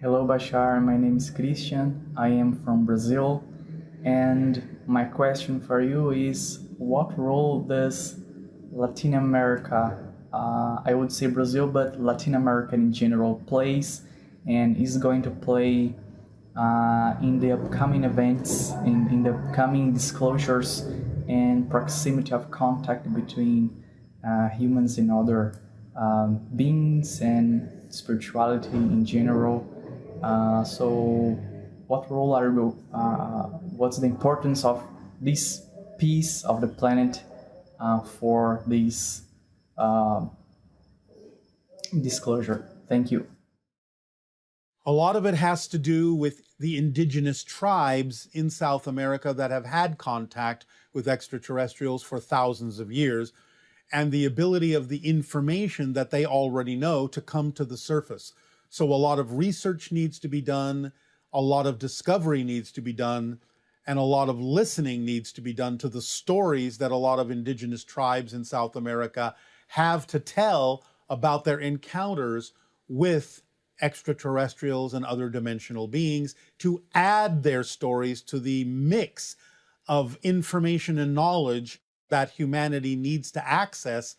Hello, Bashar. My name is Christian. I am from Brazil. And my question for you is what role does Latin America, I would say Brazil, but Latin America in general, plays and is going to play in the upcoming events, in the upcoming disclosures and proximity of contact between humans and other beings and spirituality in general. So, what role are you? What's the importance of this piece of the planet for this uh, disclosure? Thank you. A lot of it has to do with the indigenous tribes in South America that have had contact with extraterrestrials for thousands of years, and the ability of the information that they already know to come to the surface. So a lot of research needs to be done, a lot of discovery needs to be done, and a lot of listening needs to be done to the stories that a lot of indigenous tribes in South America have to tell about their encounters with extraterrestrials and other dimensional beings, to add their stories to the mix of information and knowledge that humanity needs to access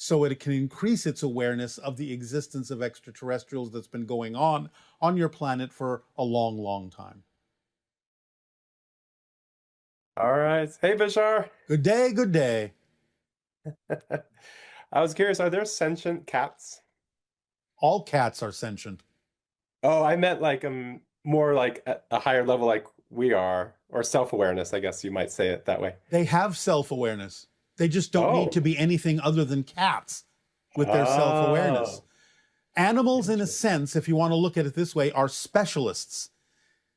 so it can increase its awareness of the existence of extraterrestrials that's been going on your planet for a long, long time. All right. Hey, Bashar. Good day, good day. I was curious, are there sentient cats? All cats are sentient. Oh, I meant like more like at a higher level like we are, or self-awareness, I guess you might say it that way. They have self-awareness. They just don't need to be anything other than cats with their self-awareness. Animals, in a sense, if you want to look at it this way, are specialists.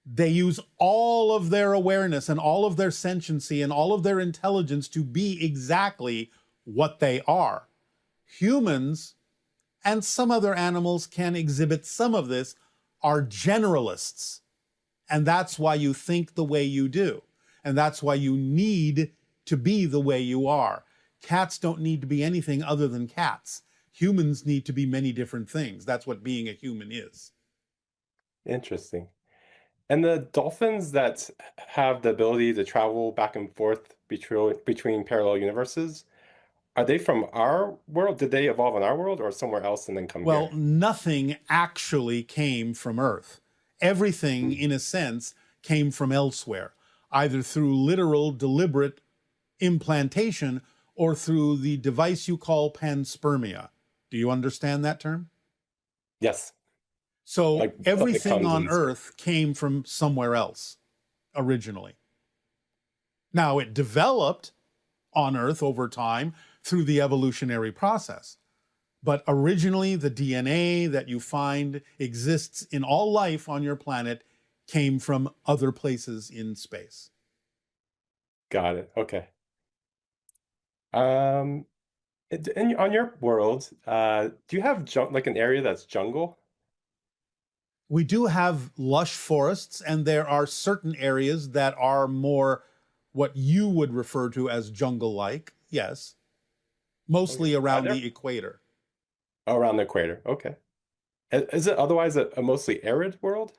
They use all of their awareness and all of their sentiency and all of their intelligence to be exactly what they are. Humans and some other animals can exhibit some of this, are generalists. And that's why you think the way you do. And that's why you need to be the way you are. Cats don't need to be anything other than cats. Humans need to be many different things. That's what being a human is. Interesting. And the dolphins that have the ability to travel back and forth between parallel universes, are they from our world? Did they evolve in our world or somewhere else and then come Well, here? nothing actually came from Earth. Everything, in a sense, came from elsewhere, either through literal, deliberate implantation or through the device you call panspermia. Do you understand that term? Yes. So Like everything on stuff. Earth came from somewhere else originally. Now, it developed on Earth over time through the evolutionary process. But originally, the DNA that you find exists in all life on your planet came from other places in space. Got it. Okay. On your world, do you have like an area that's jungle? We do have lush forests, and there are certain areas that are more what you would refer to as jungle-like, yes, mostly around the equator. Oh, around the equator. Okay. Is it otherwise a mostly arid world?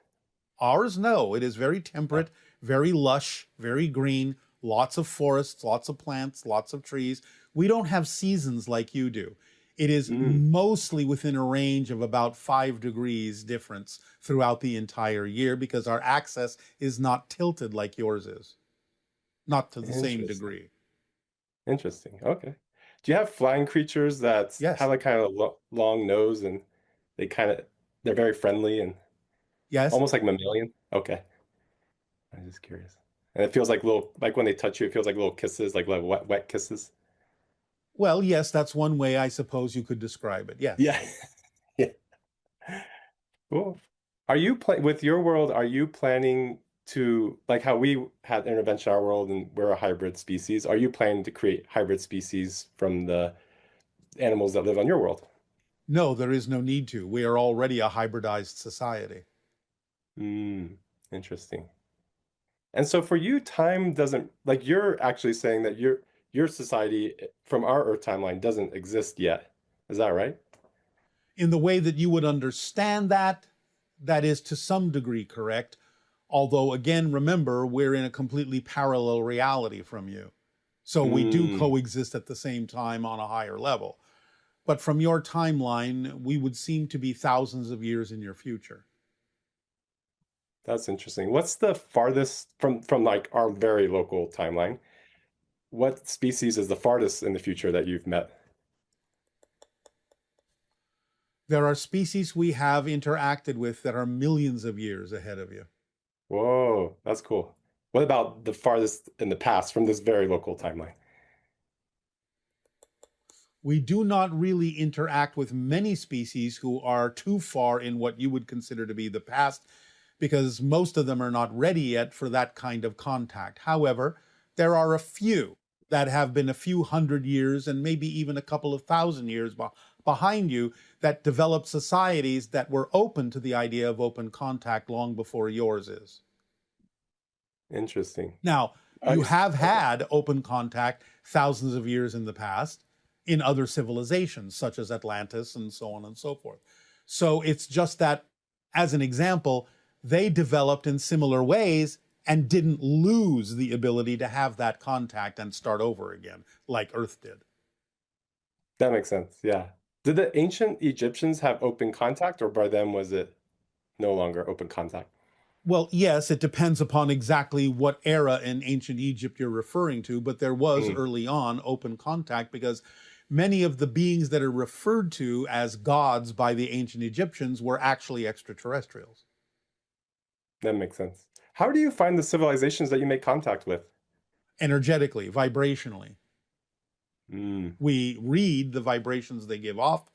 Ours, no. It is very temperate, very lush, very green, lots of forests, lots of plants, lots of trees. We don't have seasons like you do. It is mostly within a range of about 5 degrees difference throughout the entire year because our axis is not tilted like yours is. Not to the same degree. Interesting. Okay. Do you have flying creatures that have a kind of long nose and they're very friendly and almost like mammalian? Okay. I'm just curious. And it feels like like when they touch you, it feels like little kisses, like wet kisses. Well, yes, that's one way I suppose you could describe it. Yes. Yeah. Yeah. Cool. Are you with your world, are you planning to, like how we had intervention in our world and we're a hybrid species, are you planning to create hybrid species from the animals that live on your world? No, there is no need to. We are already a hybridized society. Interesting. And so for you, time doesn't, like you're actually saying that your society from our Earth timeline doesn't exist yet. Is that right? In the way that you would understand that, that is to some degree correct. Although, again, remember, we're in a completely parallel reality from you. So we do coexist at the same time on a higher level. But from your timeline, we would seem to be thousands of years in your future. That's interesting. What's the farthest from like our very local timeline? What species is the farthest in the future that you've met? There are species we have interacted with that are millions of years ahead of you. Whoa, that's cool. What about the farthest in the past from this very local timeline? We do not really interact with many species who are too far in what you would consider to be the past, because most of them are not ready yet for that kind of contact. However, there are a few that have been a few hundred years and maybe even a couple of thousand years behind you that developed societies that were open to the idea of open contact long before yours is. Interesting. Now, you have had open contact thousands of years in the past in other civilizations, such as Atlantis and so on and so forth. So it's just that, as an example, they developed in similar ways and didn't lose the ability to have that contact and start over again, like Earth did. That makes sense, yeah. Did the ancient Egyptians have open contact, or by them was it no longer open contact? Well, yes, it depends upon exactly what era in ancient Egypt you're referring to, but there was early on open contact because many of the beings that are referred to as gods by the ancient Egyptians were actually extraterrestrials. That makes sense. How do you find the civilizations that you make contact with? Energetically, vibrationally. We read the vibrations they give off,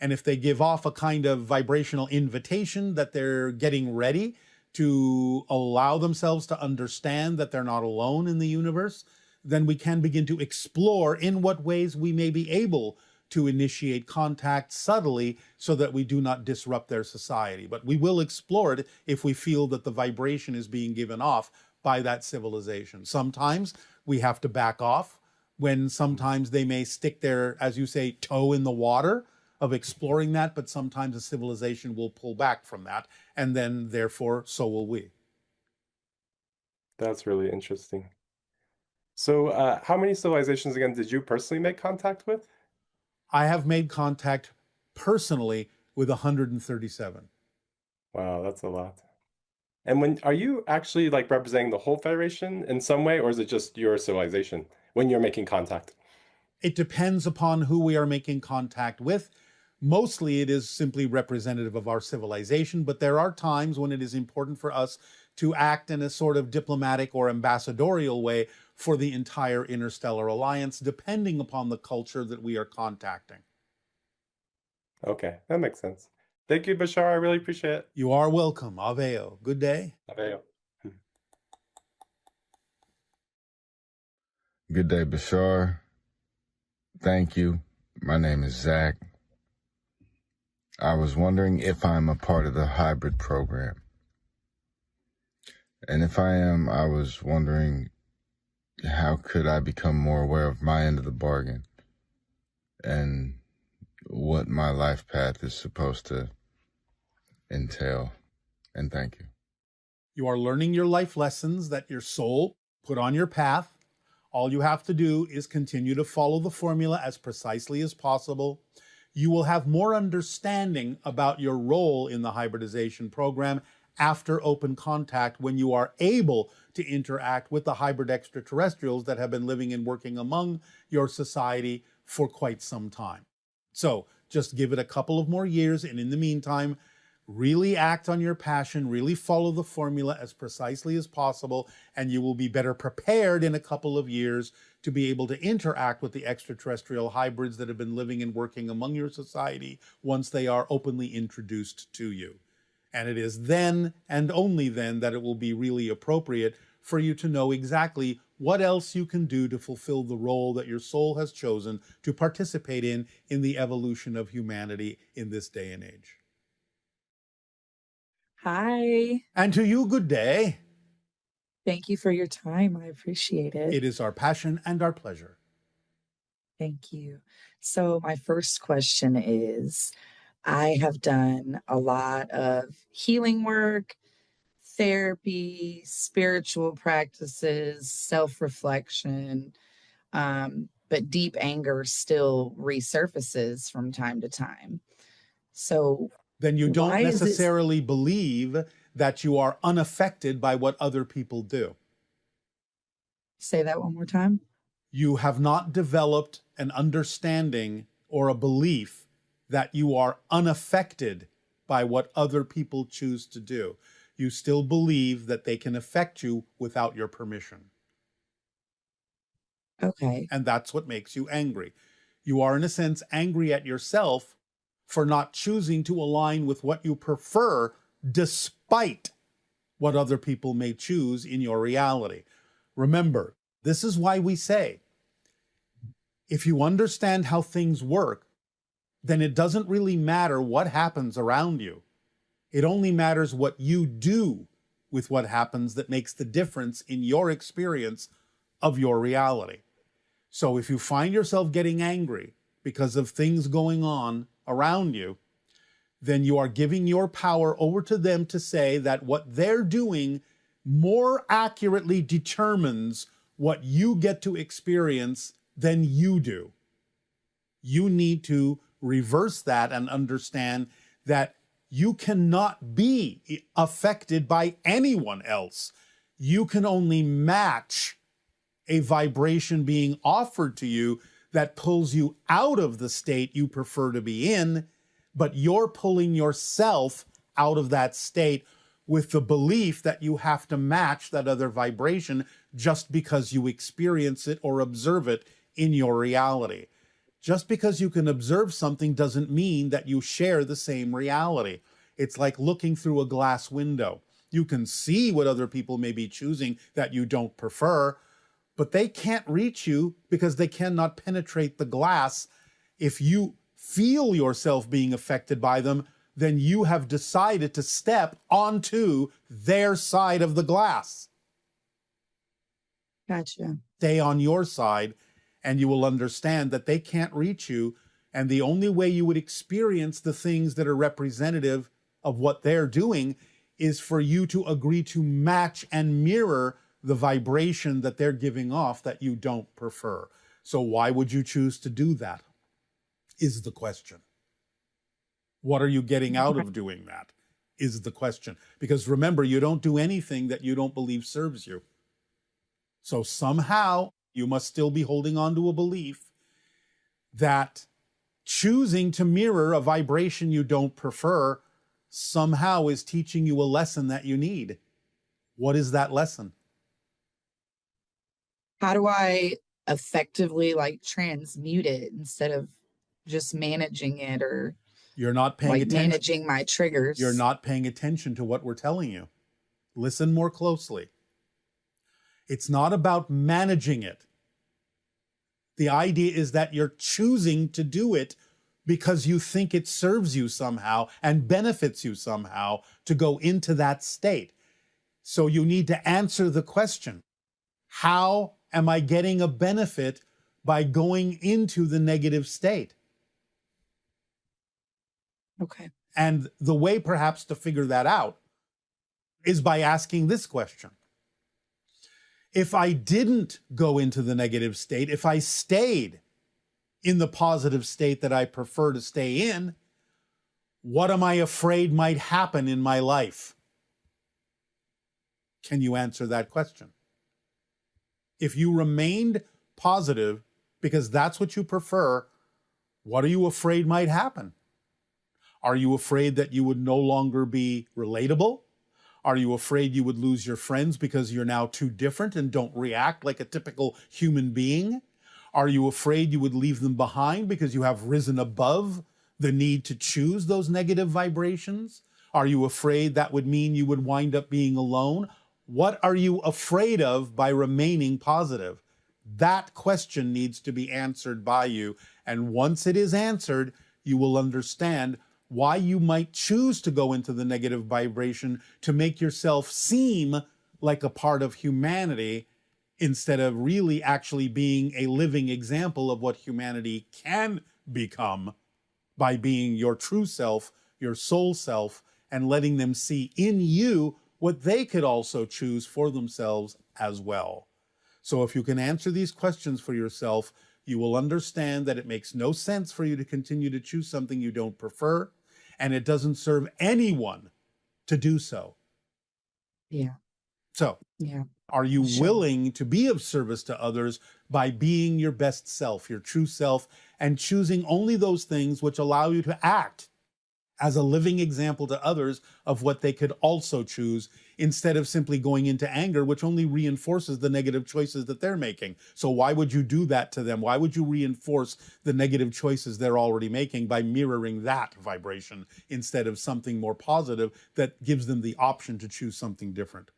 and if they give off a kind of vibrational invitation that they're getting ready to allow themselves to understand that they're not alone in the universe, then we can begin to explore in what ways we may be able to initiate contact subtly so that we do not disrupt their society. But we will explore it if we feel that the vibration is being given off by that civilization. Sometimes we have to back off when sometimes they may stick their, as you say, toe in the water of exploring that, but sometimes a civilization will pull back from that, and then therefore so will we. That's really interesting. So how many civilizations again did you personally make contact with? I have made contact personally with 137. Wow, that's a lot. And are you actually like representing the whole Federation in some way, or is it just your civilization when you're making contact? It depends upon who we are making contact with. Mostly it is simply representative of our civilization, but there are times when it is important for us to act in a sort of diplomatic or ambassadorial way for the entire interstellar alliance, depending upon the culture that we are contacting. Okay, that makes sense. Thank you, Bashar. I really appreciate it. You are welcome. Aveo. Good day. Aveo. Good day, Bashar. Thank you. My name is Zach. I was wondering if I'm a part of the hybrid program. And if I am, I was wondering how could I become more aware of my end of the bargain and what my life path is supposed to entail. And thank you. You are learning your life lessons that your soul put on your path. All you have to do is continue to follow the formula as precisely as possible. You will have more understanding about your role in the hybridization program after open contact when you are able to interact with the hybrid extraterrestrials that have been living and working among your society for quite some time. So just give it a couple of more years, and in the meantime, really act on your passion, really follow the formula as precisely as possible, and you will be better prepared in a couple of years to be able to interact with the extraterrestrial hybrids that have been living and working among your society once they are openly introduced to you. And it is then and only then that it will be really appropriate for you to know exactly what else you can do to fulfill the role that your soul has chosen to participate in the evolution of humanity in this day and age. Hi. And to you, good day. Thank you for your time. I appreciate it. It is our passion and our pleasure. Thank you. So my first question is, I have done a lot of healing work, therapy, spiritual practices, self-reflection, but deep anger still resurfaces from time to time. So then you don't why is it... necessarily believe that you are unaffected by what other people do. Say that one more time. You have not developed an understanding or a belief that you are unaffected by what other people choose to do. You still believe that they can affect you without your permission. Okay. And that's what makes you angry. You are, in a sense, angry at yourself for not choosing to align with what you prefer, despite what other people may choose in your reality. Remember, this is why we say, if you understand how things work, then it doesn't really matter what happens around you. It only matters what you do with what happens that makes the difference in your experience of your reality. So if you find yourself getting angry because of things going on around you, then you are giving your power over to them to say that what they're doing more accurately determines what you get to experience than you do. You need to reverse that and understand that you cannot be affected by anyone else. You can only match a vibration being offered to you that pulls you out of the state you prefer to be in, but you're pulling yourself out of that state with the belief that you have to match that other vibration just because you experience it or observe it in your reality. Just because you can observe something doesn't mean that you share the same reality. It's like looking through a glass window. You can see what other people may be choosing that you don't prefer, but they can't reach you because they cannot penetrate the glass. If you feel yourself being affected by them, then you have decided to step onto their side of the glass. Gotcha. Stay on your side, and you will understand that they can't reach you, and the only way you would experience the things that are representative of what they're doing is for you to agree to match and mirror the vibration that they're giving off that you don't prefer. So why would you choose to do that, is the question. What are you getting out of doing that, is the question. Because remember, you don't do anything that you don't believe serves you. So somehow you must still be holding on to a belief that choosing to mirror a vibration you don't prefer somehow is teaching you a lesson that you need. What is that lesson? How do I effectively transmute it instead of just managing it, or you're not paying attention, managing my triggers? You're not paying attention to what we're telling you. Listen more closely. It's not about managing it. The idea is that you're choosing to do it because you think it serves you somehow and benefits you somehow to go into that state. So you need to answer the question, how am I getting a benefit by going into the negative state? Okay. And the way perhaps to figure that out is by asking this question. If I didn't go into the negative state, if I stayed in the positive state that I prefer to stay in, what am I afraid might happen in my life? Can you answer that question? If you remained positive because that's what you prefer, what are you afraid might happen? Are you afraid that you would no longer be relatable? Are you afraid you would lose your friends because you're now too different and don't react like a typical human being? Are you afraid you would leave them behind because you have risen above the need to choose those negative vibrations? Are you afraid that would mean you would wind up being alone? What are you afraid of by remaining positive? That question needs to be answered by you. And once it is answered, you will understand why you might choose to go into the negative vibration to make yourself seem like a part of humanity instead of really actually being a living example of what humanity can become by being your true self, your soul self, and letting them see in you what they could also choose for themselves as well. So if you can answer these questions for yourself, you will understand that it makes no sense for you to continue to choose something you don't prefer, and it doesn't serve anyone to do so. Yeah. So, yeah. Are you Sure. willing to be of service to others by being your best self, your true self, and choosing only those things which allow you to act as a living example to others of what they could also choose, instead of simply going into anger, which only reinforces the negative choices that they're making? So why would you do that to them? Why would you reinforce the negative choices they're already making by mirroring that vibration instead of something more positive that gives them the option to choose something different?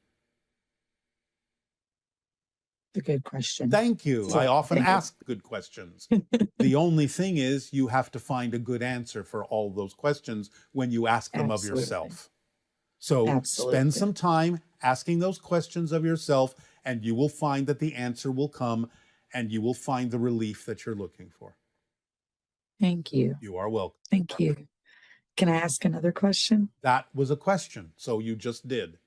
A good question. Thank you. I often ask good questions. The only thing is you have to find a good answer for all those questions when you ask them of yourself. So spend some time asking those questions of yourself, and you will find that the answer will come, and you will find the relief that you're looking for. Thank you. You are welcome. Thank you. Can I ask another question? That was a question, so you just did.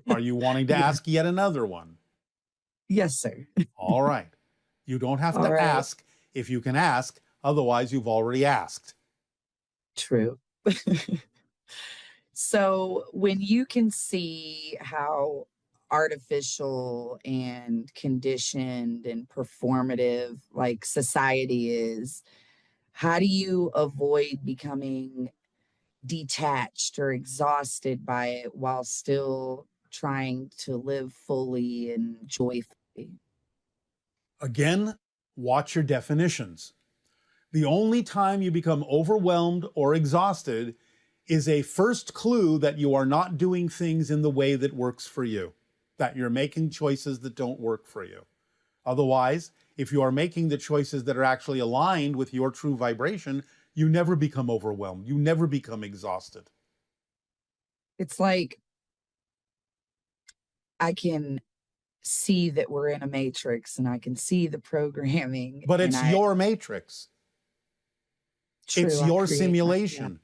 Are you wanting to ask yet another one? Yes, sir. All right. You don't have to ask if you can ask, otherwise you've already asked. True. So when you can see how artificial and conditioned and performative like society is, how do you avoid becoming detached or exhausted by it while still trying to live fully and joyfully? Again, watch your definitions. The only time you become overwhelmed or exhausted is a first clue that you are not doing things in the way that works for you, that you're making choices that don't work for you. Otherwise, if you are making the choices that are actually aligned with your true vibration, you never become overwhelmed. You never become exhausted. It's like I can see that we're in a matrix and I can see the programming. But it's your matrix. True, it's your simulation.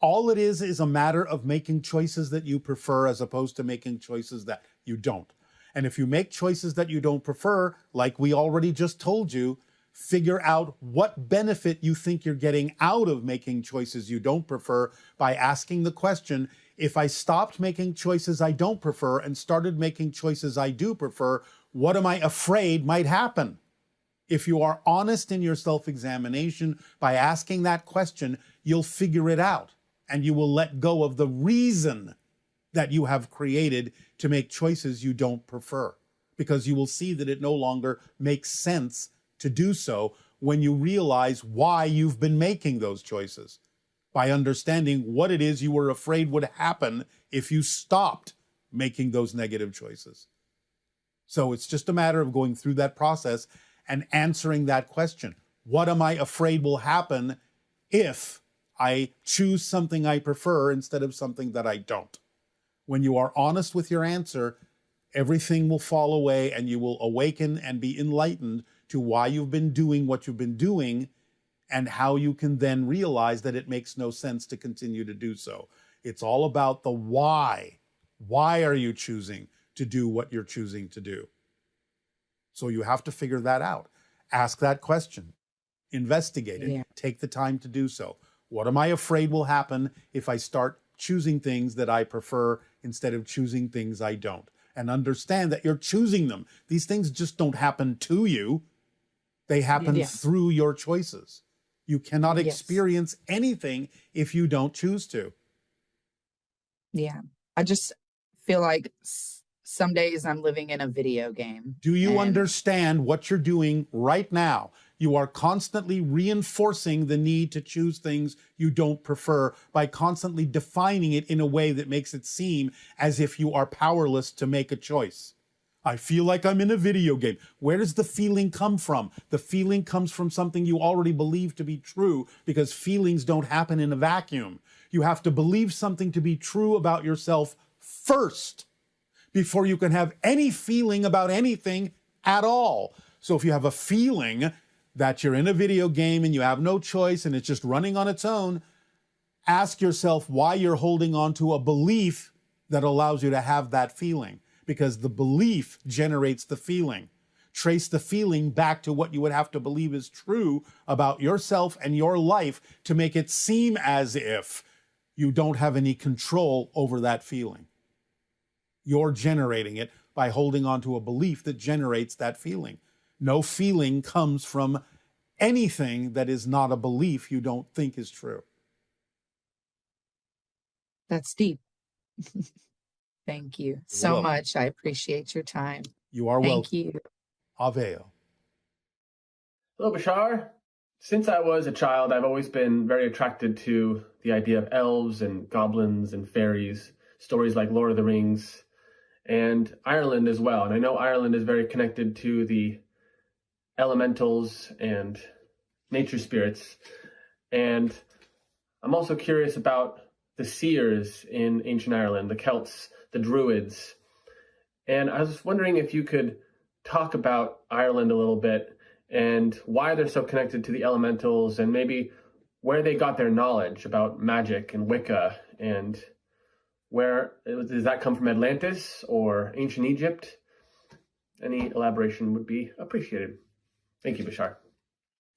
All it is a matter of making choices that you prefer as opposed to making choices that you don't. And if you make choices that you don't prefer, like we already just told you, figure out what benefit you think you're getting out of making choices you don't prefer by asking the question, if I stopped making choices I don't prefer and started making choices I do prefer, what am I afraid might happen? If you are honest in your self-examination by asking that question, you'll figure it out, and you will let go of the reason that you have created to make choices you don't prefer, because you will see that it no longer makes sense to do so when you realize why you've been making those choices, by understanding what it is you were afraid would happen if you stopped making those negative choices. So it's just a matter of going through that process and answering that question. What am I afraid will happen if I choose something I prefer instead of something that I don't? When you are honest with your answer, everything will fall away and you will awaken and be enlightened to why you've been doing what you've been doing, and how you can then realize that it makes no sense to continue to do so. It's all about the why. Why are you choosing to do what you're choosing to do? So you have to figure that out. Ask that question. Investigate it. Take the time to do so. What am I afraid will happen if I start choosing things that I prefer instead of choosing things I don't? And understand that you're choosing them. These things just don't happen to you. They happen through your choices. You cannot experience anything if you don't choose to. Yeah. I just feel like some days I'm living in a video game. Do you understand what you're doing right now? You are constantly reinforcing the need to choose things you don't prefer by constantly defining it in a way that makes it seem as if you are powerless to make a choice. I feel like I'm in a video game. Where does the feeling come from? The feeling comes from something you already believe to be true, because feelings don't happen in a vacuum. You have to believe something to be true about yourself first before you can have any feeling about anything at all. So if you have a feeling that you're in a video game and you have no choice and it's just running on its own, ask yourself why you're holding on to a belief that allows you to have that feeling, because the belief generates the feeling. Trace the feeling back to what you would have to believe is true about yourself and your life to make it seem as if you don't have any control over that feeling. You're generating it by holding on to a belief that generates that feeling. No feeling comes from anything that is not a belief you don't think is true. That's deep. Thank you so much. I appreciate your time. You are welcome. Thank you. Aveo. Hello, Bashar. Since I was a child, I've always been very attracted to the idea of elves and goblins and fairies, stories like Lord of the Rings, and Ireland as well. And I know Ireland is very connected to the elementals and nature spirits. And I'm also curious about the seers in ancient Ireland, the Celts, the Druids. And I was wondering if you could talk about Ireland a little bit and why they're so connected to the elementals and maybe where they got their knowledge about magic and Wicca, and where does that come from, Atlantis or ancient Egypt? Any elaboration would be appreciated. Thank you, Bashar.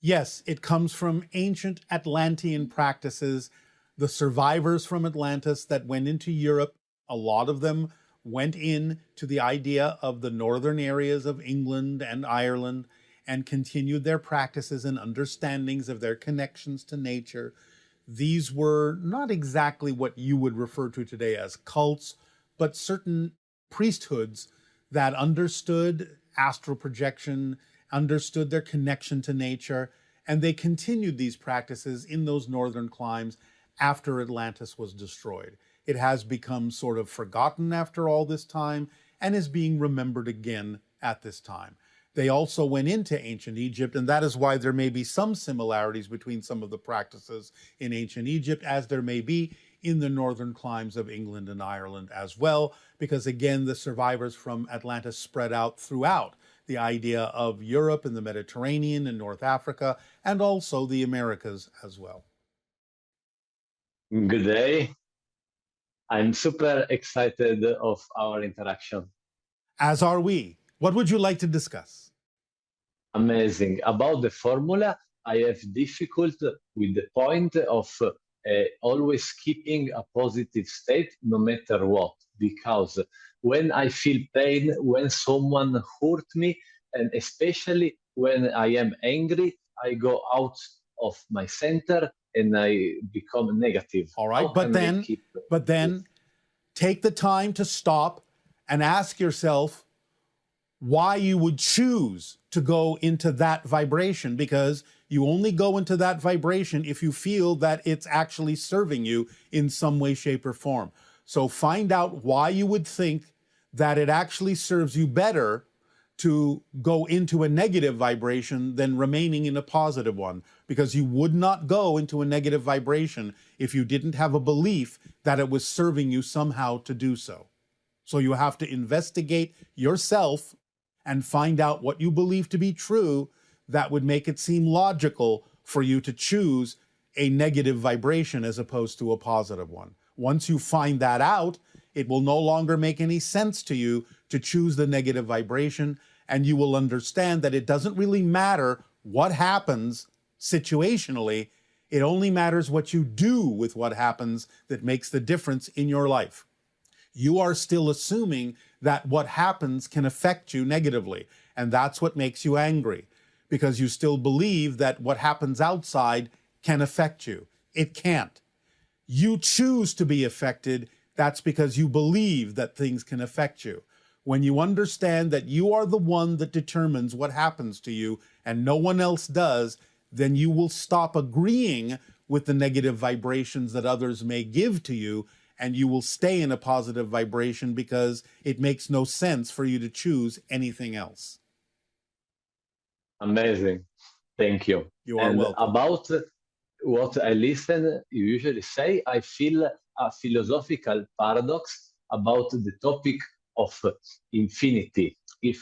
Yes, it comes from ancient Atlantean practices. The survivors from Atlantis that went into Europe, a lot of them went in to the idea of the northern areas of England and Ireland and continued their practices and understandings of their connections to nature. These were not exactly what you would refer to today as cults, but certain priesthoods that understood astral projection, understood their connection to nature, and they continued these practices in those northern climes after Atlantis was destroyed. It has become sort of forgotten after all this time and is being remembered again at this time. They also went into ancient Egypt, and that is why there may be some similarities between some of the practices in ancient Egypt, as there may be in the northern climes of England and Ireland as well, because again, the survivors from Atlantis spread out throughout the idea of Europe and the Mediterranean and North Africa, and also the Americas as well. Good day. I'm super excited of our interaction. As are we. What would you like to discuss? Amazing. About the formula, I have difficulty with the point of always keeping a positive state no matter what, because when I feel pain, when someone hurt me, and especially when I am angry, I go out of my center and I become negative. All right, but then take the time to stop and ask yourself why you would choose to go into that vibration, because you only go into that vibration if you feel that it's actually serving you in some way, shape, or form. So find out why you would think that it actually serves you better to go into a negative vibration than remaining in a positive one, because you would not go into a negative vibration if you didn't have a belief that it was serving you somehow to do so. So you have to investigate yourself and find out what you believe to be true that would make it seem logical for you to choose a negative vibration as opposed to a positive one. Once you find that out, it will no longer make any sense to you to choose the negative vibration, and you will understand that it doesn't really matter what happens situationally. It only matters what you do with what happens that makes the difference in your life. You are still assuming that what happens can affect you negatively, and that's what makes you angry, because you still believe that what happens outside can affect you. It can't. You choose to be affected. That's because you believe that things can affect you. When you understand that you are the one that determines what happens to you and no one else does, then you will stop agreeing with the negative vibrations that others may give to you, and you will stay in a positive vibration because it makes no sense for you to choose anything else. Amazing. Thank you. You are welcome. About what I listen, you usually say, I feel a philosophical paradox about the topic of infinity. if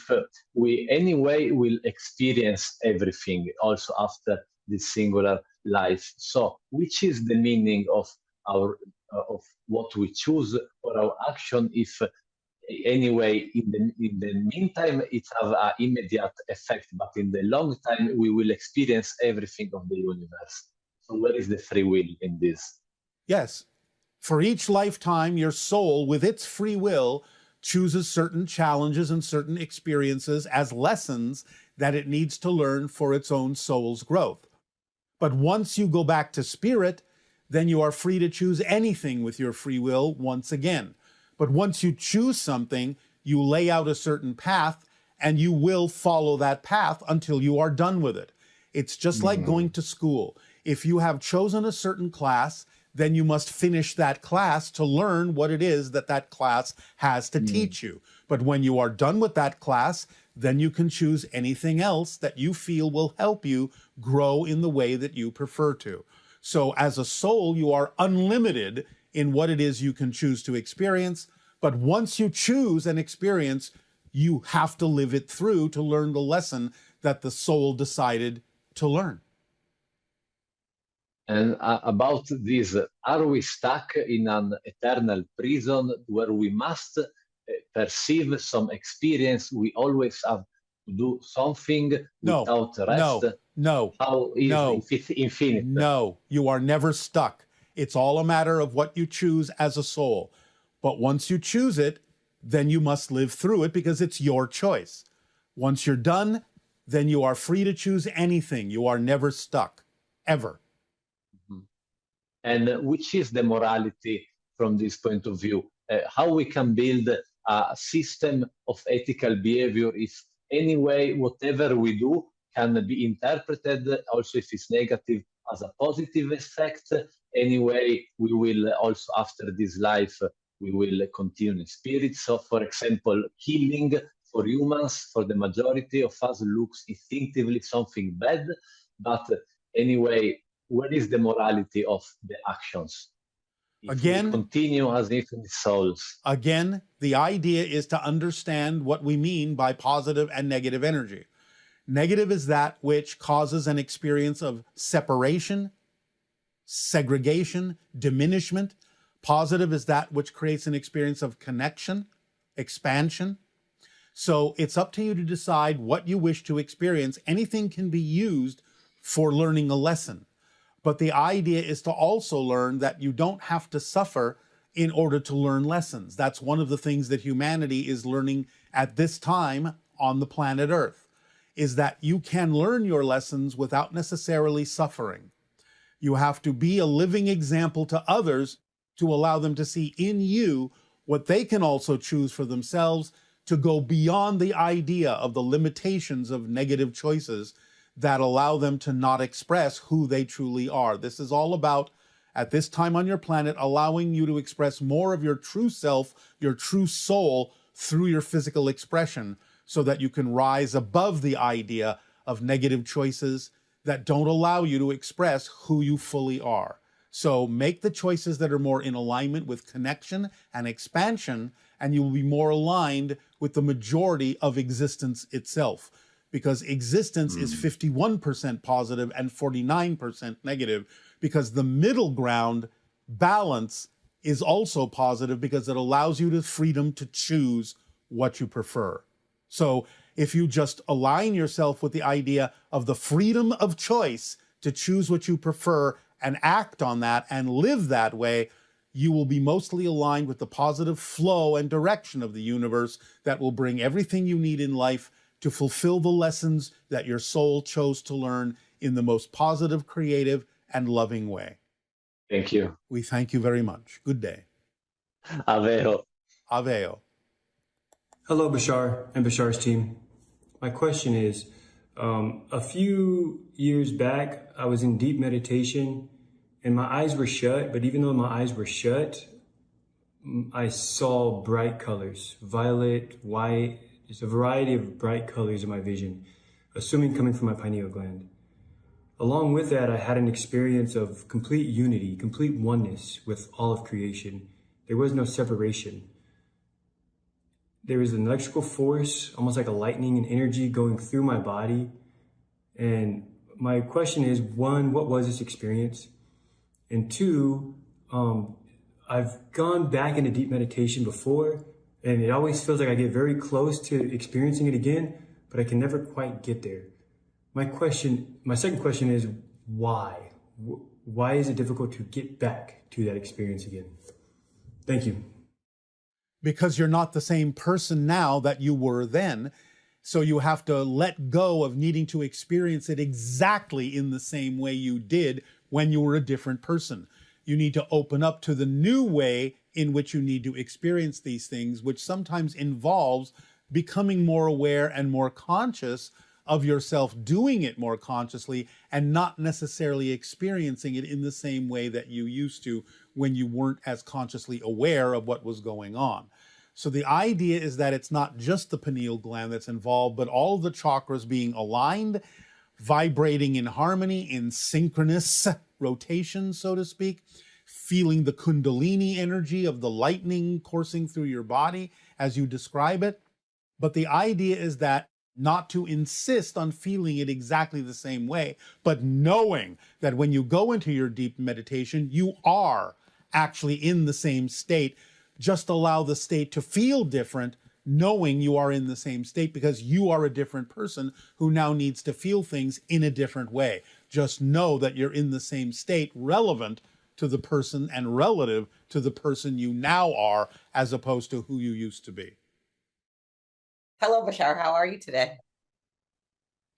we anyway will experience everything also after this singular life. So which is the meaning of our of what we choose for our action if anyway in the meantime it have an immediate effect, but in the long time we will experience everything of the universe. So where is the free will in this? Yes. For each lifetime, your soul, with its free will, chooses certain challenges and certain experiences as lessons that it needs to learn for its own soul's growth. But once you go back to spirit, then you are free to choose anything with your free will once again. But once you choose something, you lay out a certain path, and you will follow that path until you are done with it. It's just like going to school. If you have chosen a certain class, then you must finish that class to learn what it is that that class has to teach you. But when you are done with that class, then you can choose anything else that you feel will help you grow in the way that you prefer to. So as a soul, you are unlimited in what it is you can choose to experience. But once you choose an experience, you have to live it through to learn the lesson that the soul decided to learn. And about this, are we stuck in an eternal prison where we must perceive some experience? We always have to do something without rest? No. How is it infinite? No, you are never stuck. It's all a matter of what you choose as a soul. But once you choose it, then you must live through it because it's your choice. Once you're done, then you are free to choose anything. You are never stuck, ever. And which is the morality from this point of view? How we can build a system of ethical behavior if anyway whatever we do can be interpreted, also if it's negative, as a positive effect. Anyway, we will also after this life, we will continue in spirit. So for example, killing for humans, for the majority of us looks instinctively something bad, but anyway, where is the morality of the actions? If we continue as infinite souls. Again, the idea is to understand what we mean by positive and negative energy. Negative is that which causes an experience of separation, segregation, diminishment. Positive is that which creates an experience of connection, expansion. So it's up to you to decide what you wish to experience. Anything can be used for learning a lesson. But the idea is to also learn that you don't have to suffer in order to learn lessons. That's one of the things that humanity is learning at this time on the planet Earth, is that you can learn your lessons without necessarily suffering. You have to be a living example to others to allow them to see in you what they can also choose for themselves, to go beyond the idea of the limitations of negative choices that allow them to not express who they truly are. This is all about, at this time on your planet, allowing you to express more of your true self, your true soul, through your physical expression, so that you can rise above the idea of negative choices that don't allow you to express who you fully are. So make the choices that are more in alignment with connection and expansion, and you will be more aligned with the majority of existence itself. Because existence is 51% positive and 49% negative, because the middle ground balance is also positive because it allows you the freedom to choose what you prefer. So if you just align yourself with the idea of the freedom of choice to choose what you prefer and act on that and live that way, you will be mostly aligned with the positive flow and direction of the universe that will bring everything you need in life to fulfill the lessons that your soul chose to learn in the most positive, creative, and loving way. Thank you. We thank you very much. Good day. Aveo. Aveo. Hello, Bashar and Bashar's team. My question is, a few years back, I was in deep meditation and my eyes were shut, but even though my eyes were shut, I saw bright colors, violet, white. There's a variety of bright colors in my vision, assuming coming from my pineal gland. Along with that, I had an experience of complete unity, complete oneness with all of creation. There was no separation. there was an electrical force, almost like a lightning and energy going through my body. And my question is, one, what was this experience? And two, I've gone back into deep meditation before, and it always feels like I get very close to experiencing it again, but I can never quite get there. My second question is, why? Why is it difficult to get back to that experience again? Thank you. Because you're not the same person now that you were then. So you have to let go of needing to experience it exactly in the same way you did when you were a different person. You need to open up to the new way in which you need to experience these things, which sometimes involves becoming more aware and more conscious of yourself, doing it more consciously, and not necessarily experiencing it in the same way that you used to when you weren't as consciously aware of what was going on. So the idea is that it's not just the pineal gland that's involved, but all of the chakras being aligned, vibrating in harmony, in synchronous rotation, so to speak, feeling the kundalini energy of the lightning coursing through your body as you describe it. But the idea is that not to insist on feeling it exactly the same way, but knowing that when you go into your deep meditation, you are actually in the same state. Just allow the state to feel different, knowing you are in the same state, because you are a different person who now needs to feel things in a different way. Just know that you're in the same state, relevant to the person and relative to the person you now are, as opposed to who you used to be. Hello, Bashar. How are you today?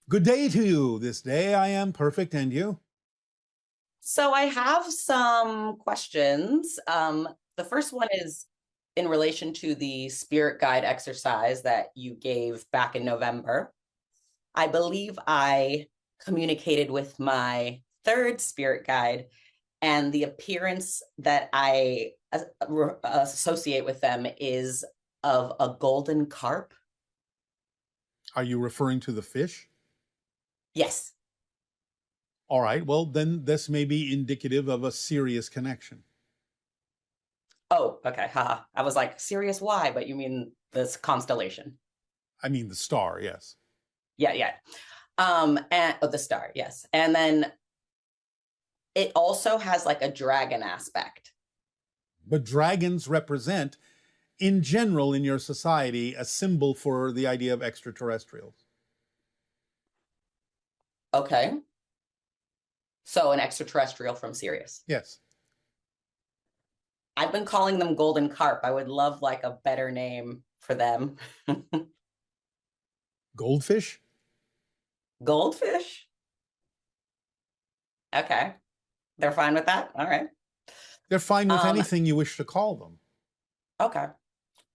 Good day to you. This day I am perfect, and you? So I have some questions. The first one is in relation to the spirit guide exercise that you gave back in November. I believe I communicated with my third spirit guide, and the appearance that I associate with them is of a golden carp. Are you referring to the fish? Yes. All right, well, then this may be indicative of a serious connection. Oh, okay. Haha. I was like, serious why? But you mean this constellation? I mean the star, yes. Yeah. And the star, yes. And then it also has like a dragon aspect. But dragons represent, in general, in your society, a symbol for the idea of extraterrestrials. Okay. So an extraterrestrial from Sirius. Yes. I've been calling them golden carp. I would love like a better name for them. Goldfish? Goldfish? Okay. They're fine with that? All right. They're fine with anything you wish to call them. Okay.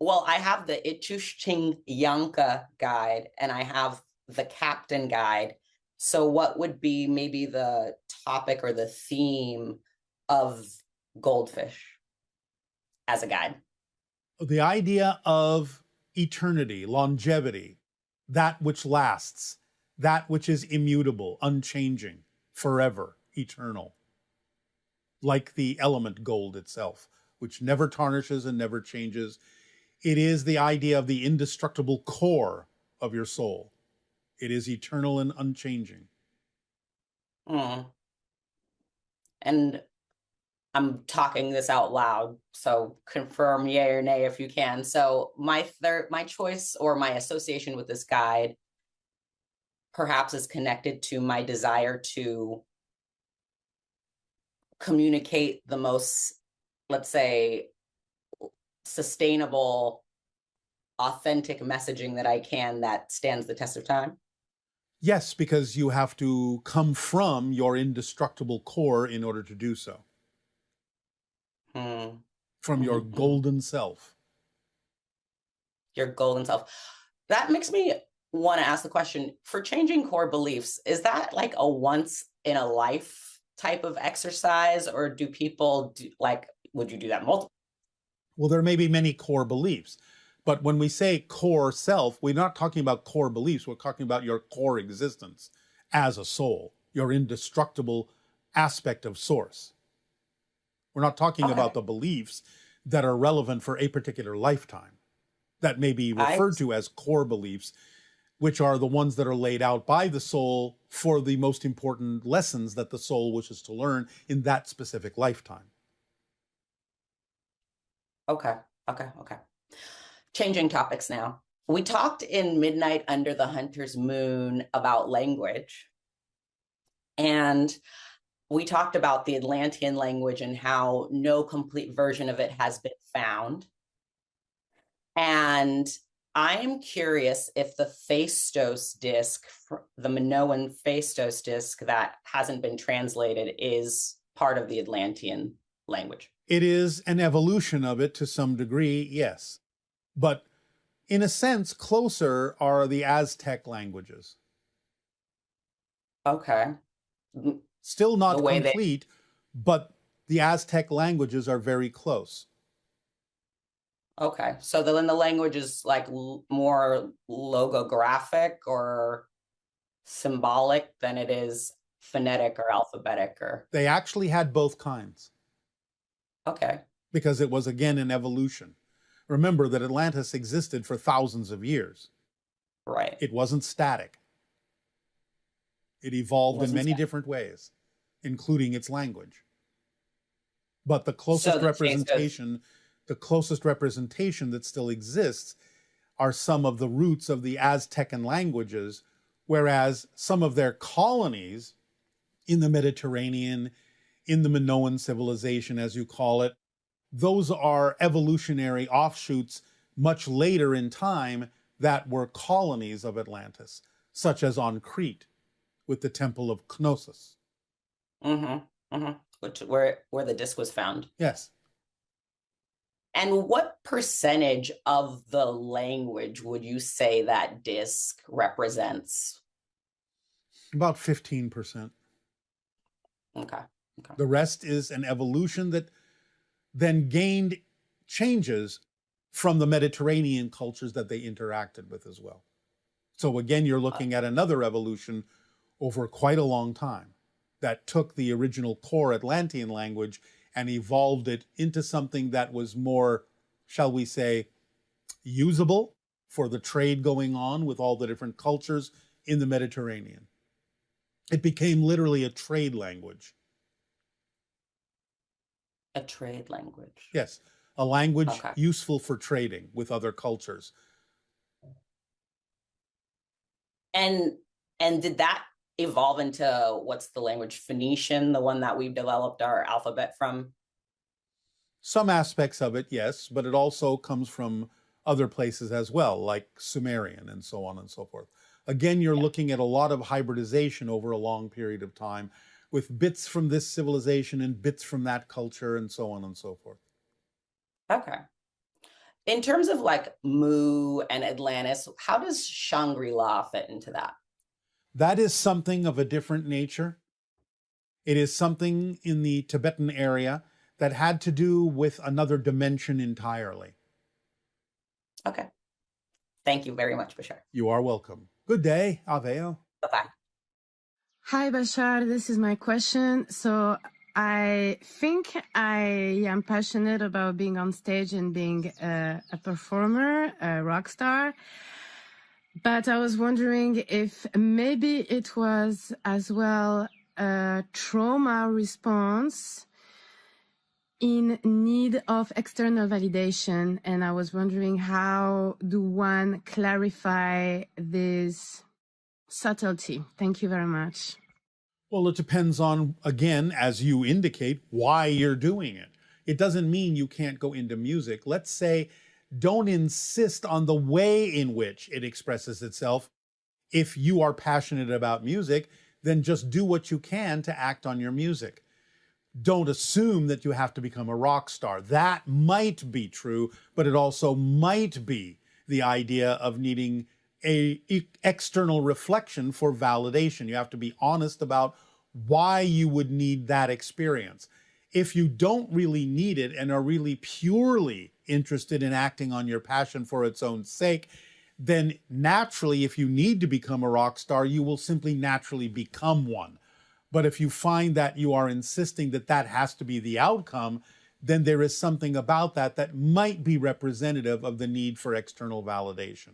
Well, I have the Itushting Yanka guide and I have the captain guide. So what would be maybe the topic or the theme of goldfish as a guide? The idea of eternity, longevity, that which lasts, that which is immutable, unchanging, forever, eternal. Like the element gold itself, which never tarnishes and never changes. It is the idea of the indestructible core of your soul. It is eternal and unchanging. And I'm talking this out loud, so confirm yay or nay if you can. So my choice or my association with this guide perhaps is connected to my desire to communicate the most, let's say, sustainable, authentic messaging that I can that stands the test of time? Yes, because you have to come from your indestructible core in order to do so. From your golden self. Your golden self. That makes me want to ask the question, for changing core beliefs, is that like a once in a life type of exercise, or do people do, like, would you do that multiple? Well, there may be many core beliefs, but when we say core self, we're not talking about core beliefs. We're talking about your core existence as a soul, your indestructible aspect of source. We're not talking about the beliefs that are relevant for a particular lifetime. that may be referred to as core beliefs, which are the ones that are laid out by the soul for the most important lessons that the soul wishes to learn in that specific lifetime. Okay. Changing topics now. We talked in Midnight Under the Hunter's Moon about language. And we talked about the Atlantean language and how no complete version of it has been found. And I'm curious if the Phaistos disc, the Manoan Phaistos disc that hasn't been translated, is part of the Atlantean language. It is an evolution of it to some degree, yes. But in a sense, closer are the Aztec languages. Okay. Still not complete, but the Aztec languages are very close. Okay. So then the language is like more logographic or symbolic than it is phonetic or alphabetic, or... They actually had both kinds. Okay. Because it was, again, an evolution. Remember that Atlantis existed for thousands of years. Right. It wasn't static. It evolved in many different ways, including its language. But the closest representation that still exists are some of the roots of the Aztecan languages, whereas some of their colonies in the Mediterranean, in the Minoan civilization, as you call it, those are evolutionary offshoots much later in time that were colonies of Atlantis, such as on Crete with the Temple of Knossos. Which where the disc was found. Yes. And what percentage of the language would you say that disc represents? About 15%. Okay. The rest is an evolution that then gained changes from the Mediterranean cultures that they interacted with as well. So again, you're looking at another evolution over quite a long time that took the original core Atlantean language and evolved it into something that was more, shall we say, usable for the trade going on with all the different cultures in the Mediterranean. It became literally a trade language. A trade language. Yes, a language useful for trading with other cultures. And did that evolve into, what's the language, Phoenician, the one that we've developed our alphabet from? Some aspects of it, yes, but it also comes from other places as well, like Sumerian and so on and so forth. Again, you're looking at a lot of hybridization over a long period of time, with bits from this civilization and bits from that culture and so on and so forth. Okay. In terms of like Mu and Atlantis, how does Shangri-La fit into that? That is something of a different nature. It is something in the Tibetan area that had to do with another dimension entirely. Okay. Thank you very much, Bashar. You are welcome. Good day, Aveo. Bye-bye. Hi, Bashar. This is my question. So I think I am passionate about being on stage and being a performer, a rock star. But I was wondering if maybe it was as well a trauma response in need of external validation. And I was wondering, how do one clarify this subtlety? Thank you very much. Well, it depends on, again, as you indicate, why you're doing it. It doesn't mean you can't go into music. Let's say, don't insist on the way in which it expresses itself. If you are passionate about music, then just do what you can to act on your music. Don't assume that you have to become a rock star. That might be true, but it also might be the idea of needing an external reflection for validation. You have to be honest about why you would need that experience. If you don't really need it and are really purely interested in acting on your passion for its own sake, then naturally, if you need to become a rock star, you will simply naturally become one. But if you find that you are insisting that that has to be the outcome, then there is something about that that might be representative of the need for external validation.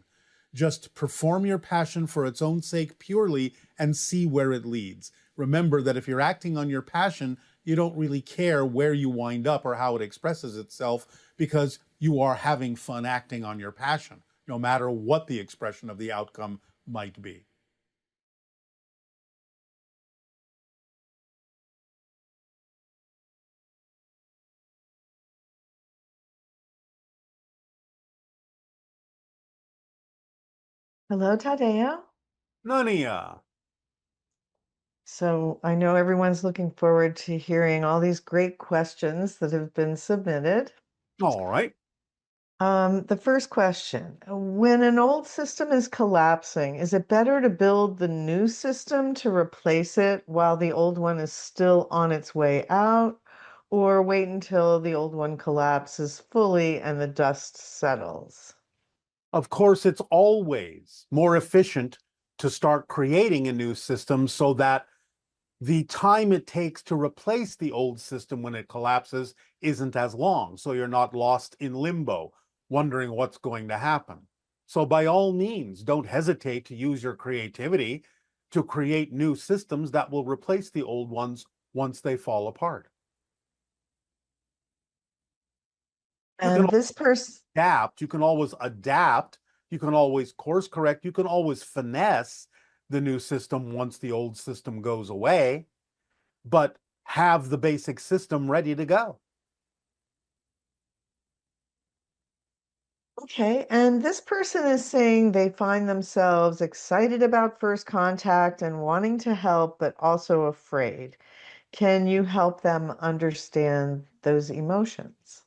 Just perform your passion for its own sake purely and see where it leads. Remember that if you're acting on your passion, you don't really care where you wind up or how it expresses itself, because you are having fun acting on your passion, no matter what the expression of the outcome might be. Hello, Tadeo. Nania. So I know everyone's looking forward to hearing all these great questions that have been submitted. All right. The first question, when an old system is collapsing, is it better to build the new system to replace it while the old one is still on its way out, or wait until the old one collapses fully and the dust settles? Of course, it's always more efficient to start creating a new system so that the time it takes to replace the old system when it collapses isn't as long. So you're not lost in limbo, wondering what's going to happen. So by all means, don't hesitate to use your creativity to create new systems that will replace the old ones once they fall apart. And this person adapt. You can always adapt. You can always course correct. You can always finesse the new system once the old system goes away, but have the basic system ready to go. Okay, and this person is saying they find themselves excited about first contact and wanting to help, but also afraid. Can you help them understand those emotions?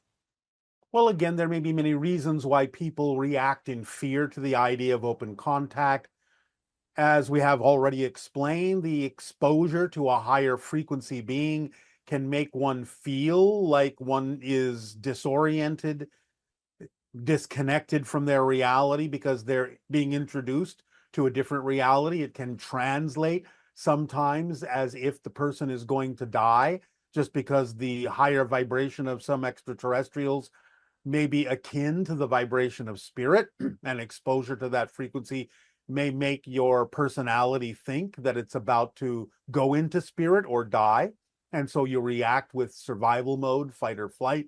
Well, again, there may be many reasons why people react in fear to the idea of open contact. As we have already explained, the exposure to a higher frequency being can make one feel like one is disoriented, disconnected from their reality because they're being introduced to a different reality. It can translate sometimes as if the person is going to die, just because the higher vibration of some extraterrestrials may be akin to the vibration of spirit, and exposure to that frequency may make your personality think that it's about to go into spirit or die. And so you react with survival mode, fight or flight.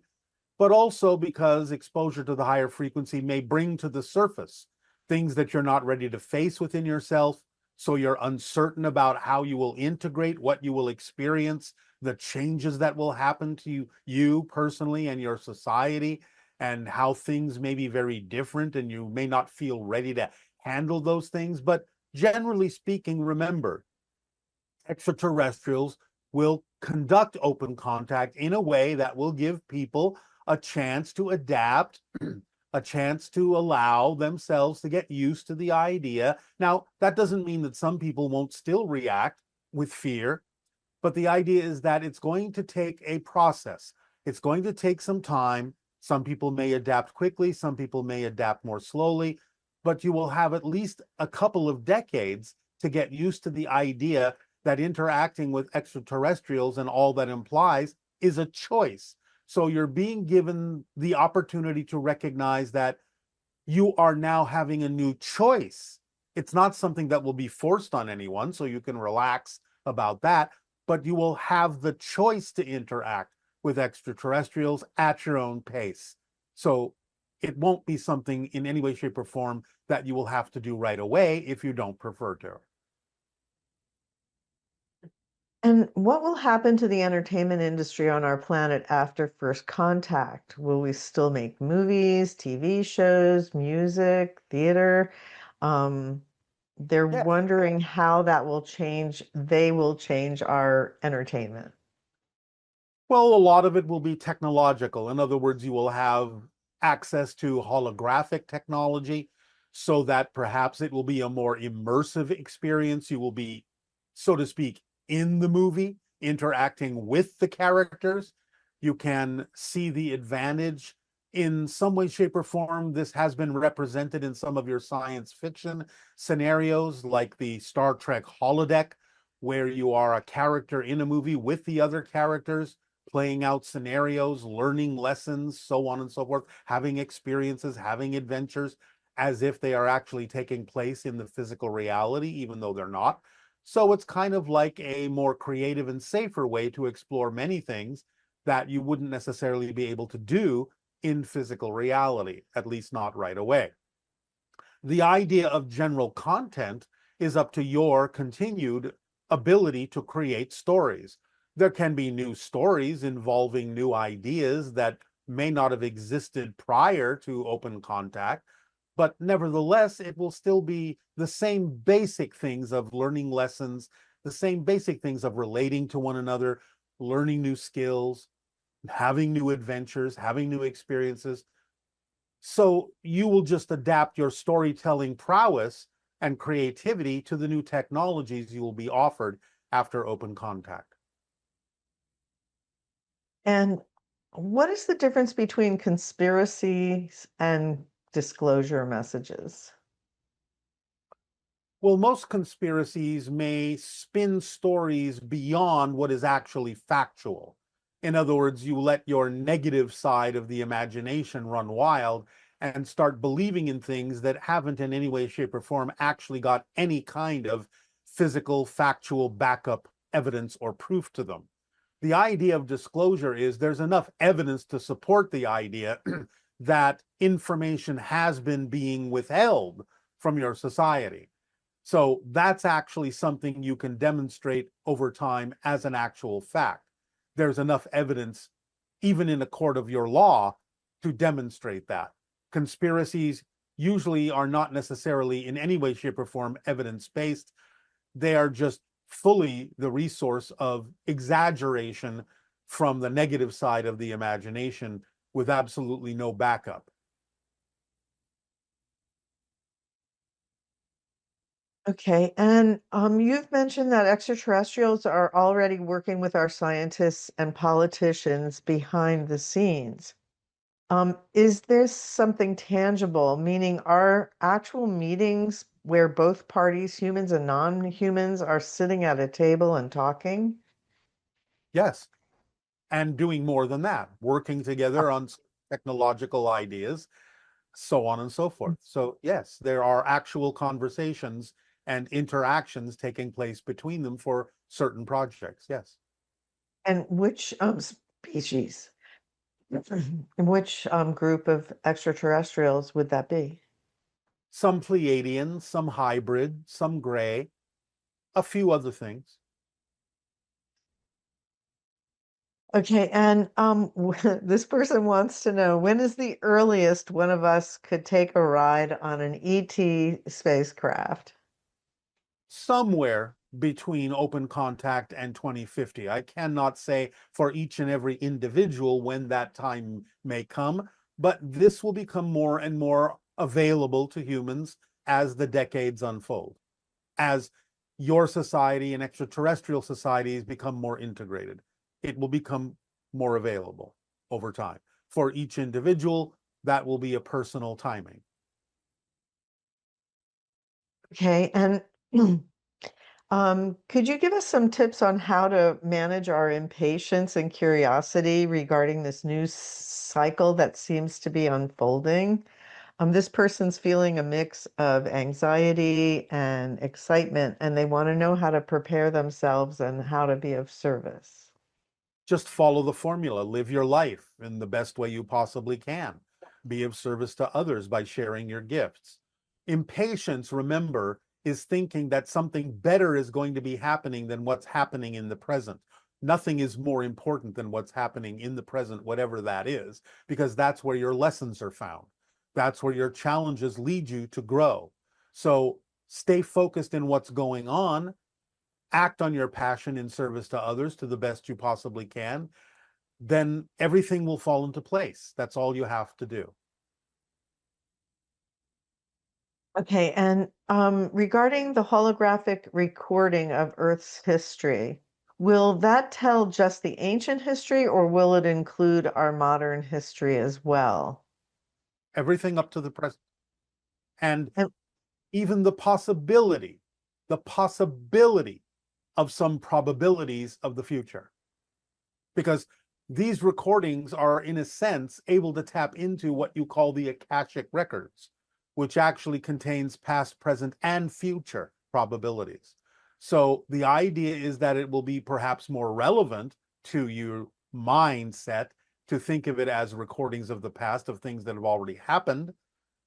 But also because exposure to the higher frequency may bring to the surface things that you're not ready to face within yourself. So you're uncertain about how you will integrate what you will experience, the changes that will happen to you personally and your society, and how things may be very different and you may not feel ready to handle those things. But generally speaking, remember, extraterrestrials will conduct open contact in a way that will give people a chance to adapt, a chance to allow themselves to get used to the idea. Now, that doesn't mean that some people won't still react with fear, but the idea is that it's going to take a process. It's going to take some time. Some people may adapt quickly, some people may adapt more slowly, but you will have at least a couple of decades to get used to the idea that interacting with extraterrestrials and all that implies is a choice. So you're being given the opportunity to recognize that you are now having a new choice. It's not something that will be forced on anyone, so you can relax about that, but you will have the choice to interact with extraterrestrials at your own pace. So it won't be something in any way, shape, or form that you will have to do right away if you don't prefer to. And what will happen to the entertainment industry on our planet after first contact? Will we still make movies, TV shows, music, theater? They're wondering how that will change. They will change our entertainment. Well, a lot of it will be technological. In other words, you will have access to holographic technology so that perhaps it will be a more immersive experience. You will be, so to speak, in the movie, interacting with the characters. You can see the advantage in some way, shape, or form. This has been represented in some of your science fiction scenarios, like the Star Trek holodeck, where you are a character in a movie with the other characters. playing out scenarios, learning lessons, so on and so forth, having experiences, having adventures, as if they are actually taking place in the physical reality, even though they're not. So it's kind of like a more creative and safer way to explore many things that you wouldn't necessarily be able to do in physical reality, at least not right away. The idea of general content is up to your continued ability to create stories. There can be new stories involving new ideas that may not have existed prior to open contact, but nevertheless, it will still be the same basic things of learning lessons, the same basic things of relating to one another, learning new skills, having new adventures, having new experiences. So you will just adapt your storytelling prowess and creativity to the new technologies you will be offered after open contact. And what is the difference between conspiracies and disclosure messages? Well, most conspiracies may spin stories beyond what is actually factual. In other words, you let your negative side of the imagination run wild and start believing in things that haven't in any way, shape, or form actually got any kind of physical, factual backup evidence or proof to them. The idea of disclosure is there's enough evidence to support the idea that information has been being withheld from your society. So that's actually something you can demonstrate over time as an actual fact. There's enough evidence, even in a court of your law, to demonstrate that. Conspiracies usually are not necessarily in any way, shape, or form evidence-based. They are just fully the resource of exaggeration from the negative side of the imagination with absolutely no backup. Okay, and you've mentioned that extraterrestrials are already working with our scientists and politicians behind the scenes. Is this something tangible, meaning are actual meetings where both parties, humans and non-humans, are sitting at a table and talking? Yes, and doing more than that, working together on technological ideas, so on and so forth. So yes, there are actual conversations and interactions taking place between them for certain projects, yes. And which species, which group of extraterrestrials would that be? Some Pleiadian, some hybrid, some gray, a few other things. Okay, and this person wants to know, when is the earliest one of us could take a ride on an ET spacecraft? Somewhere between open contact and 2050. I cannot say for each and every individual when that time may come, but this will become more and more available to humans as the decades unfold, as your society and extraterrestrial societies become more integrated. It will become more available over time. For each individual, that will be a personal timing. Okay, and could you give us some tips on how to manage our impatience and curiosity regarding this new cycle that seems to be unfolding? This person's feeling a mix of anxiety and excitement, and they want to know how to prepare themselves and how to be of service. Just follow the formula, live your life in the best way you possibly can. Be of service to others by sharing your gifts. Impatience, remember, is thinking that something better is going to be happening than what's happening in the present. Nothing is more important than what's happening in the present, whatever that is, because that's where your lessons are found. That's where your challenges lead you to grow. So stay focused in what's going on, act on your passion in service to others to the best you possibly can, then everything will fall into place. That's all you have to do. Okay, and regarding the holographic recording of Earth's history, will that tell just the ancient history or will it include our modern history as well? Everything up to the present. And even the possibility of some probabilities of the future. Because these recordings are, in a sense, able to tap into what you call the Akashic records, which actually contains past, present, and future probabilities. So the idea is that it will be perhaps more relevant to your mindset to think of it as recordings of the past of things that have already happened,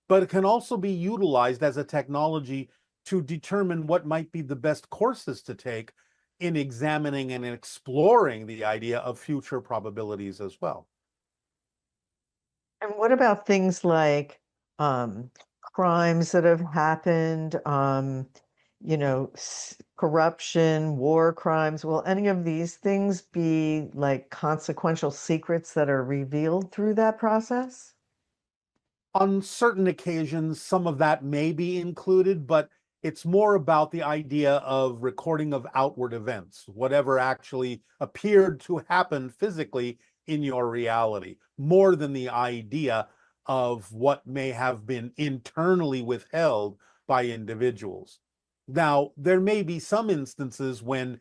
but it can also be utilized as a technology to determine what might be the best courses to take in examining and exploring the idea of future probabilities as well. And what about things like crimes that have happened, corruption, war crimes? Will any of these things be like consequential secrets that are revealed through that process? On certain occasions, some of that may be included, but it's more about the idea of recording of outward events, whatever actually appeared to happen physically in your reality, more than the idea of what may have been internally withheld by individuals. Now, there may be some instances when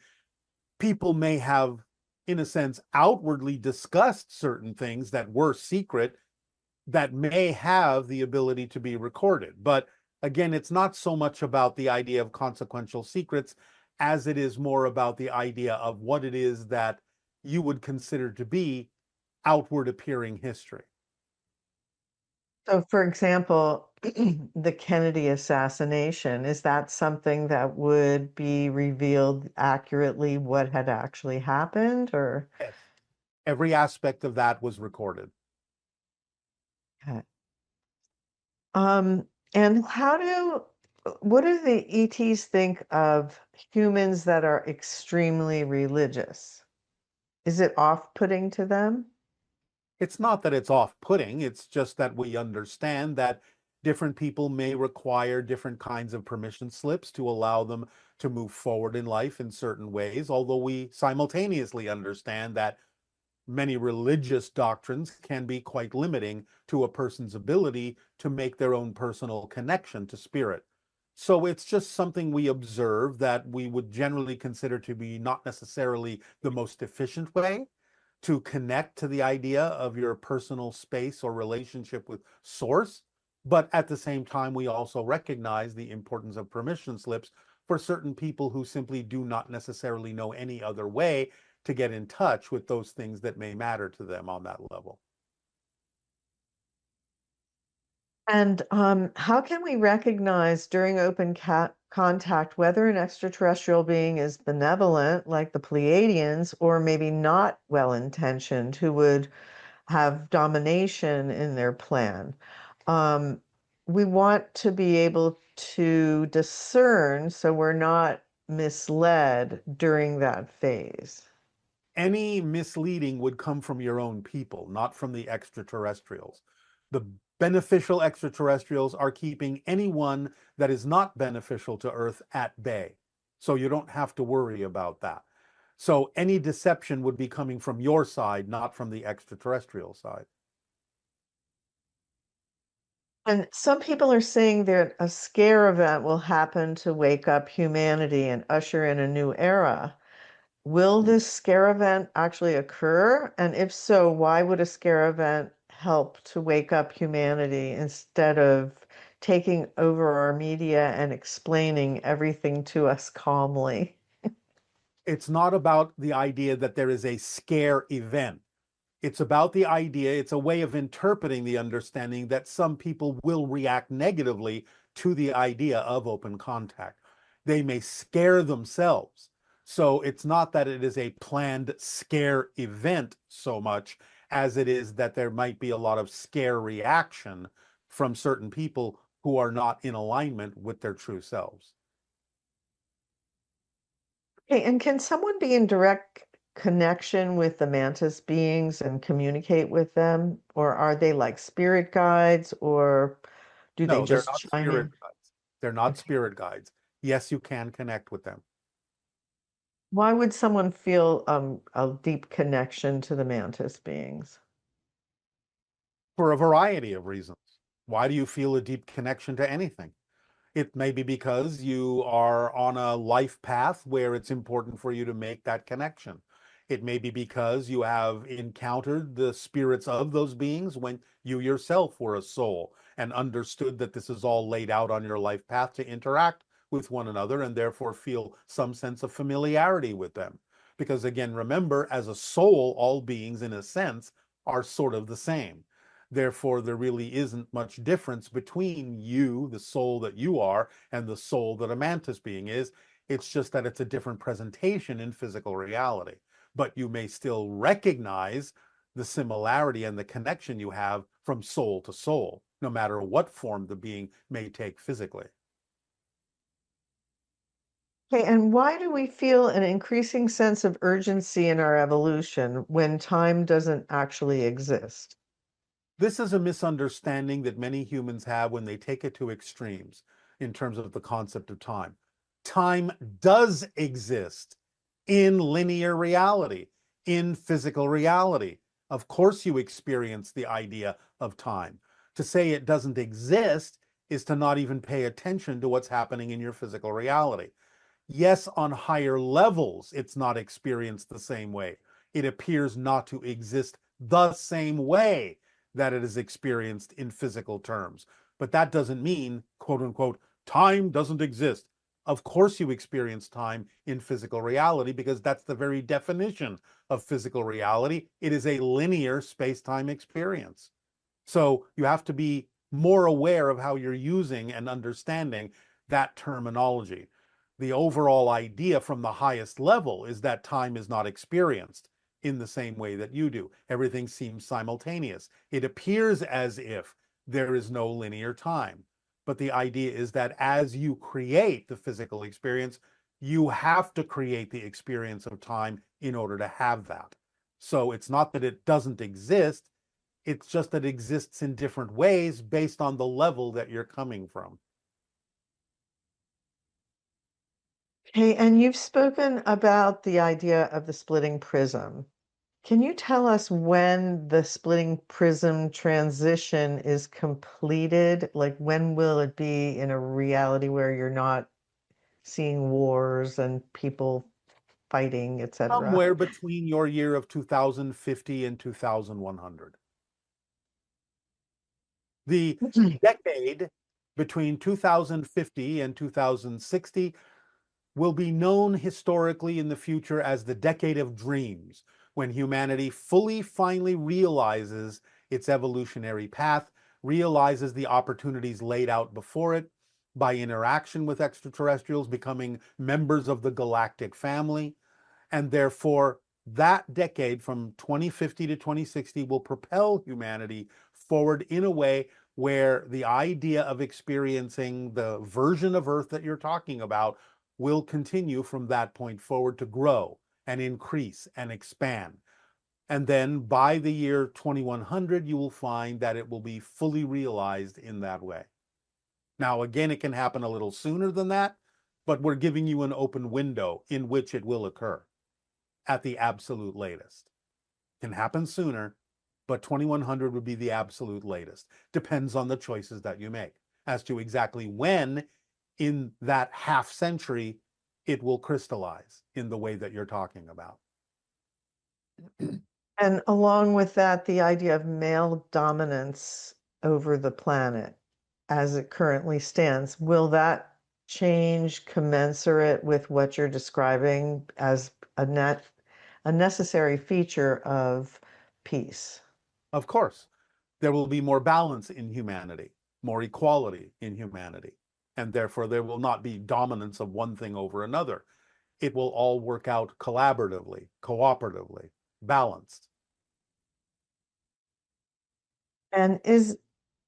people may have, in a sense, outwardly discussed certain things that were secret that may have the ability to be recorded. But again, it's not so much about the idea of consequential secrets as it is more about the idea of what it is that you would consider to be outward appearing history. So, for example, the Kennedy assassination, is that something that would be revealed accurately what had actually happened, or? Yes. Every aspect of that was recorded. Okay. And what do the ETs think of humans that are extremely religious? Is it off-putting to them? It's not that it's off-putting, it's just that we understand that different people may require different kinds of permission slips to allow them to move forward in life in certain ways, although we simultaneously understand that many religious doctrines can be quite limiting to a person's ability to make their own personal connection to spirit. So it's just something we observe that we would generally consider to be not necessarily the most efficient way to connect to the idea of your personal space or relationship with source. But at the same time, we also recognize the importance of permission slips for certain people who simply do not necessarily know any other way to get in touch with those things that may matter to them on that level. And how can we recognize during open contact whether an extraterrestrial being is benevolent, like the Pleiadians, or maybe not well-intentioned, who would have domination in their plan? We want to be able to discern so we're not misled during that phase. Any misleading would come from your own people, not from the extraterrestrials. The beneficial extraterrestrials are keeping anyone that is not beneficial to Earth at bay. So you don't have to worry about that. So any deception would be coming from your side, not from the extraterrestrial side. And some people are saying that a scare event will happen to wake up humanity and usher in a new era. Will this scare event actually occur? And if so, why would a scare event help to wake up humanity instead of taking over our media and explaining everything to us calmly? It's not about the idea that there is a scare event. It's about the idea, it's a way of interpreting the understanding that some people will react negatively to the idea of open contact. They may scare themselves. So it's not that it is a planned scare event so much as it is that there might be a lot of scare reaction from certain people who are not in alignment with their true selves. Okay, and can someone be in direct connection with the mantis beings and communicate with them? Or are they like spirit guides, or do they No, they're just not chime spirit in? guides. They're not Okay. spirit guides. Yes, you can connect with them. Why would someone feel a deep connection to the mantis beings? For a variety of reasons. Why do you feel a deep connection to anything? It may be because you are on a life path where it's important for you to make that connection. It may be because you have encountered the spirits of those beings when you yourself were a soul and understood that this is all laid out on your life path to interact with one another and therefore feel some sense of familiarity with them. Because again, remember, as a soul, all beings in a sense are sort of the same. Therefore, there really isn't much difference between you, the soul that you are, and the soul that a mantis being is. It's just that it's a different presentation in physical reality. But you may still recognize the similarity and the connection you have from soul to soul, no matter what form the being may take physically. Okay, and why do we feel an increasing sense of urgency in our evolution when time doesn't actually exist? This is a misunderstanding that many humans have when they take it to extremes in terms of the concept of time. Time does exist in linear reality, in physical reality. Of course, you experience the idea of time. To say it doesn't exist is to not even pay attention to what's happening in your physical reality. Yes, on higher levels, it's not experienced the same way. It appears not to exist the same way that it is experienced in physical terms. But that doesn't mean, quote unquote, time doesn't exist. Of course, you experience time in physical reality because that's the very definition of physical reality. It is a linear space-time experience. So you have to be more aware of how you're using and understanding that terminology. The overall idea from the highest level is that time is not experienced in the same way that you do. Everything seems simultaneous. It appears as if there is no linear time. But the idea is that as you create the physical experience, you have to create the experience of time in order to have that. So it's not that it doesn't exist, it's just that it exists in different ways based on the level that you're coming from. Okay, and you've spoken about the idea of the splitting prism. Can you tell us when the splitting prism transition is completed? Like, when will it be in a reality where you're not seeing wars and people fighting, etc.? Somewhere between your year of 2050 and 2100. The decade between 2050 and 2060 will be known historically in the future as the decade of dreams, when humanity finally realizes its evolutionary path, realizes the opportunities laid out before it by interaction with extraterrestrials, becoming members of the galactic family, and therefore that decade from 2050 to 2060 will propel humanity forward in a way where the idea of experiencing the version of Earth that you're talking about will continue from that point forward to grow and increase and expand. And then by the year 2100, you will find that it will be fully realized in that way. Now, again, it can happen a little sooner than that, but we're giving you an open window in which it will occur at the absolute latest. Can happen sooner, but 2100 would be the absolute latest. Depends on the choices that you make as to exactly when in that half century it will crystallize in the way that you're talking about. And along with that, the idea of male dominance over the planet as it currently stands, will that change commensurate with what you're describing as a necessary feature of peace? Of course, there will be more balance in humanity, more equality in humanity, and therefore there will not be dominance of one thing over another. It will all work out collaboratively, cooperatively, balanced. And is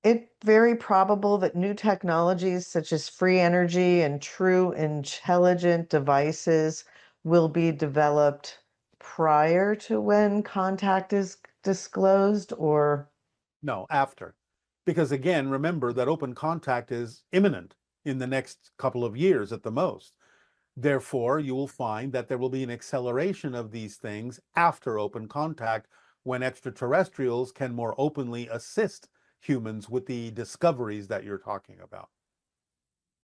it very probable that new technologies such as free energy and true intelligent devices will be developed prior to when contact is disclosed, or? No, after. Because again, remember that open contact is imminent in the next couple of years at the most. Therefore, you will find that there will be an acceleration of these things after open contact when extraterrestrials can more openly assist humans with the discoveries that you're talking about.